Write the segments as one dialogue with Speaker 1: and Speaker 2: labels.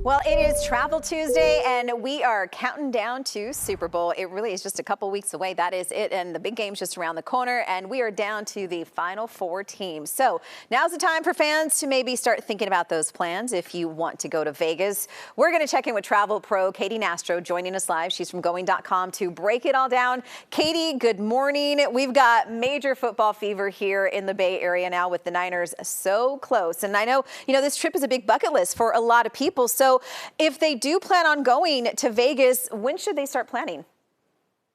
Speaker 1: Well, it is Travel Tuesday, and we are counting down to Super Bowl. It really is just a couple weeks away. That is it, and the big game's just around the corner, and we are down to the final four teams. So now's the time for fans to maybe start thinking about those plans if you want to go to Vegas. We're going to check in with travel pro Katy Nastro joining us live. She's from going.com to break it all down. Katy, good morning. We've got major football fever here in the Bay Area now with the Niners so close. And I know, this trip is a big bucket list for a lot of people. So if they do plan on going to Vegas, when should they start planning?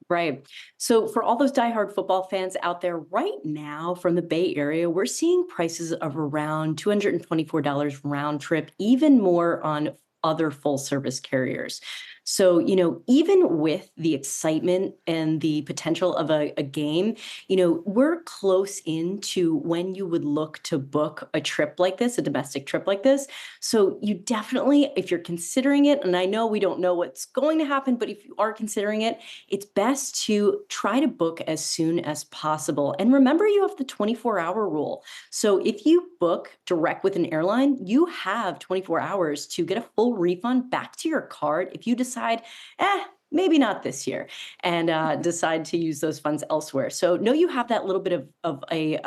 Speaker 2: Right. So for all those diehard football fans out there right now from the Bay Area, we're seeing prices of around $224 round trip, even more on other full service carriers. So, even with the excitement and the potential of a game, we're close into when you would look to book a trip like this, a domestic trip like this. So you definitely, if you're considering it, and I know we don't know what's going to happen, but if you are considering it, it's best to try to book as soon as possible. And remember, you have the 24-hour rule. So if you book direct with an airline, you have 24 hours to get a full refund back to your card if you decide, maybe not this year, and decide to use those funds elsewhere. So know you have that little bit of a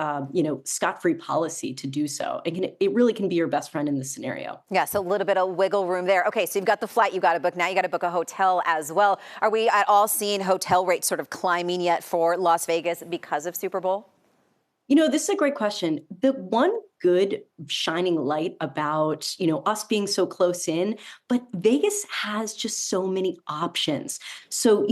Speaker 2: scot-free policy to do so. It really can be your best friend in this scenario.
Speaker 1: Yeah, so a little bit of wiggle room there. Okay, so you've got the flight you got to book. Now you got to book a hotel as well. Are we at all seeing hotel rates sort of climbing yet for Las Vegas because of Super Bowl?
Speaker 2: This is a great question. The one good shining light about, us being so close in, but Vegas has just so many options. So,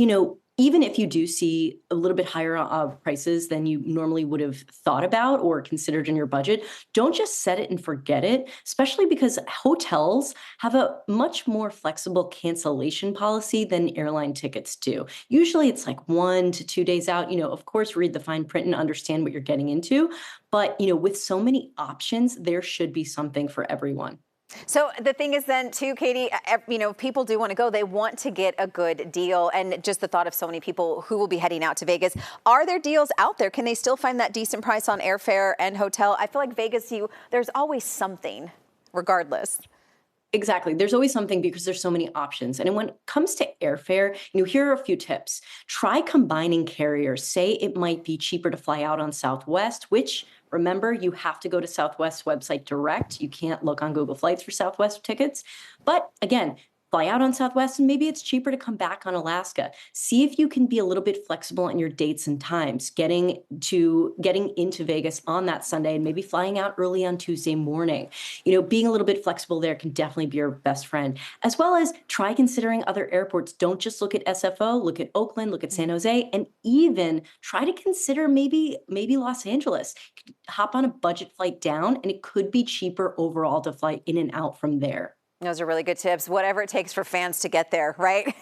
Speaker 2: even if you do see a little bit higher prices than you normally would have thought about or considered in your budget, don't just set it and forget it, especially because hotels have a much more flexible cancellation policy than airline tickets do. Usually it's like 1 to 2 days out. Of course, read the fine print and understand what you're getting into. But, with so many options, there should be something for everyone.
Speaker 1: So the thing is then too, Katy, people do want to go. They want to get a good deal. And just the thought of so many people who will be heading out to Vegas. Are there deals out there? Can they still find that decent price on airfare and hotel? I feel like Vegas, there's always something regardless.
Speaker 2: Exactly. There's always something because there's so many options. And when it comes to airfare, here are a few tips. Try combining carriers. Say it might be cheaper to fly out on Southwest, which remember, you have to go to Southwest's website direct. You can't look on Google Flights for Southwest tickets. But again, fly out on Southwest and maybe it's cheaper to come back on Alaska. See if you can be a little bit flexible in your dates and times, getting into Vegas on that Sunday and maybe flying out early on Tuesday morning. Being a little bit flexible there can definitely be your best friend, as well as try considering other airports. Don't just look at SFO, look at Oakland, look at San Jose, and even try to consider maybe Los Angeles. Hop on a budget flight down and it could be cheaper overall to fly in and out from there.
Speaker 1: Those are really good tips. Whatever it takes for fans to get there, right?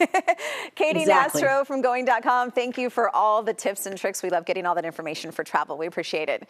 Speaker 1: Katy
Speaker 2: Exactly.
Speaker 1: Nastro from going.com. Thank you for all the tips and tricks. We love getting all that information for travel. We appreciate it.